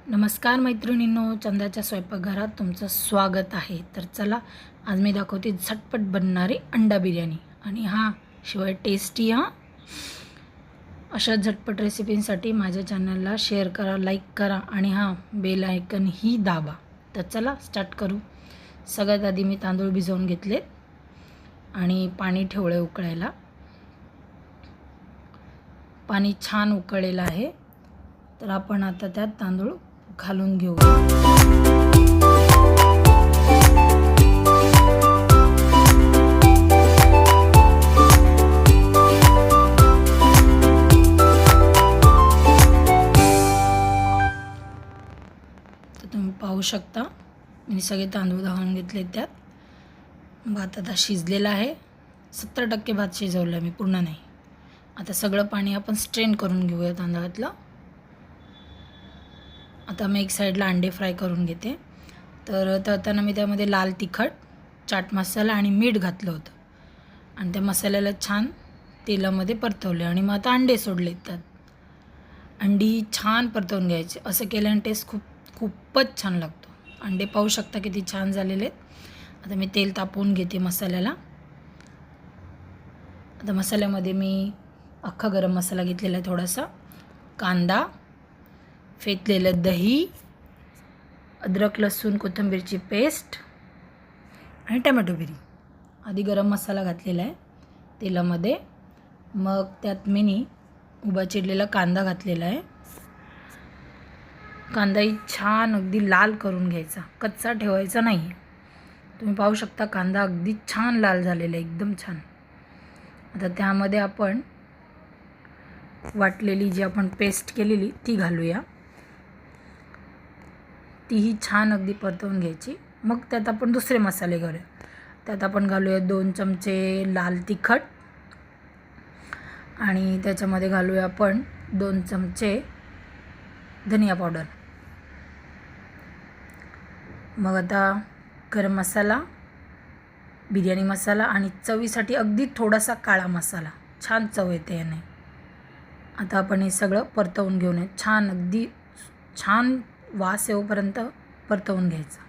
नमस्कार मैत्रिणींनो, चंदाच्या स्वयंपाकघरात तुमचं स्वागत आहे. तर चला, आज मी दाखवते झटपट बनणारी अंडा बिर्याणी. आणि शिवाय टेस्टी. अशा झटपट रेसिपींसाठी माझ्या चॅनलला शेअर करा, लाईक करा आणि बेल आयकन ही दाबा. तर चला स्टार्ट करू. सगळ्यात आधी मी तांदूळ भिजवून घेतले आणि पाणी ठेवले उकळायला. पाणी छान उकळलेलं आहे, तर आपण आता त्यात तांदूळ घालून घेऊ. तर तुम्ही पाहू शकता, मी सगळे तांदूळ घालून घेतले त्यात. भात आता शिजलेला आहे. 70% भात शिजवला मी, पूर्ण नाही. आता सगळं पाणी आपण स्ट्रेन करून घेऊया तांदळातलं. आता मी एक साईडला अंडे फ्राय करून घेते. तर तळताना मी त्यामध्ये लाल तिखट, चाट मसाला आणि मीठ घातलं होतं आणि त्या मसाल्याला छान तेलामध्ये परतवले आणि मग आता अंडे सोडले. त्यात अंडी छान परतवून घ्यायचे. असं केल्याने टेस्ट खूपच छान लागतो. अंडे पाहू शकता किती छान झालेले आहेत. आता मी तेल तापवून घेते मसाल्याला. आता मसाल्यामध्ये मी अख्खा गरम मसाला घेतलेला आहे, थोडासा कांदा, फेटलेलं दही, अद्रक लसूण कोथिंबीरची पेस्ट आणि टमॅटो प्युरी. आधी गरम मसाला घातलेला आहे तेलामध्ये. मग त्यात मी उभा चिरलेला कांदा घातलेला आहे. कांदाही छान अगदी लाल करून घ्यायचा, कच्चा ठेवायचा नाही. तुम्ही पाहू शकता कांदा अगदी छान लाल झालेला आहे, एकदम छान. आता त्यामध्ये आपण वाटलेली जी आपण पेस्ट केलेली ती घालूया. तीही छान अगदी परतवून घ्यायची. मग त्यात आपण दुसरे मसाले घालूया. त्यात आपण घालूया 2 चमचे लाल तिखट आणि त्याच्यामध्ये घालूया आपण 2 चमचे धनिया पावडर. मग आता गरम मसाला, बिर्याणी मसाला आणि चवीसाठी अगदी थोडासा काळा मसाला. छान चव येते याने. आता आपण हे सगळं परतवून घेऊन छान अगदी छान वास येऊपर्यंत परतवून घ्यायचं.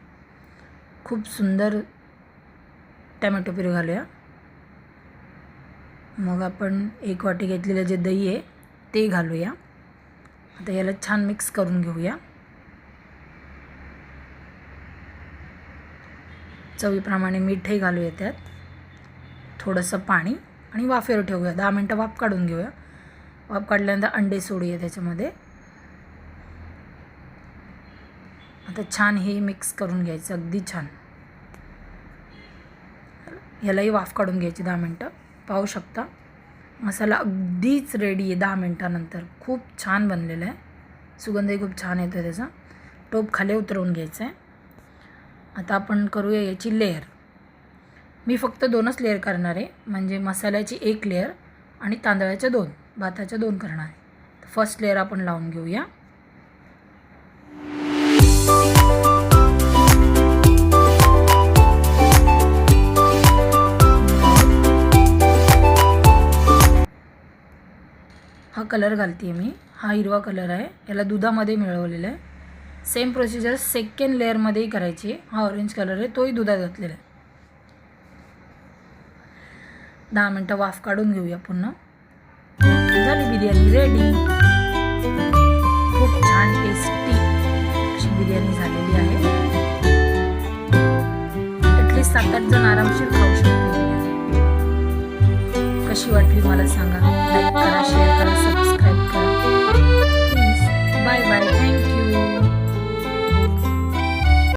खूप सुंदर. टमॅटो प्युरी घालूया. मग आपण 1 वाटी घेतलेलं जे दही आहे ते घालूया. आता याला छान मिक्स करून घेऊया. चवीप्रमाणे मीठही घालूया त्यात, थोडंसं पाणी आणि वाफेवर ठेवूया. 10 मिनटं वाफ काढून घेऊया. वाफ काढल्यानंतर अंडे सोडूया त्याच्यामध्ये. आता छान हे मिक्स करून घ्यायचं, अगदी छान. यालाही वाफ काढून घ्यायची 10 मिनटं. पाहू शकता मसाला अगदीच रेडी आहे 10 मिनटानंतर. खूप छान बनलेला आहे. सुगंधही खूप छान येतो त्याचा. टोप खाली उतरवून घ्यायचं आहे. आता आपण करूया याची लेअर. मी फक्त 2च लेअर करणार आहे, म्हणजे मसाल्याची 1 लेअर आणि तांदळाच्या 2, भाताच्या 2 करणार आहे. फर्स्ट लेअर आपण लावून घेऊया. हा कलर घालते मी. हा हिरवा कलर आहे, याला दुधामध्ये मिळवलेला आहे. सेम प्रोसिजर सेकंड लेअरमध्येही करायची. हा ऑरेंज कलर आहे, तोही दुधात घातलेला आहे. 10 मिनटं वाफ काढून घेऊया पुन्हा. झाली बिर्याणी रेडी. खूप छान टेस्टी अशी बिर्याणी झालेली आहे. ॲटलिस्ट 7-8 जण आरामशीर खाऊ शकते बिर्याणी. कशी वाटली मला सांगा. लाईक करा, शेअर करा, सबस्क्राईब करा.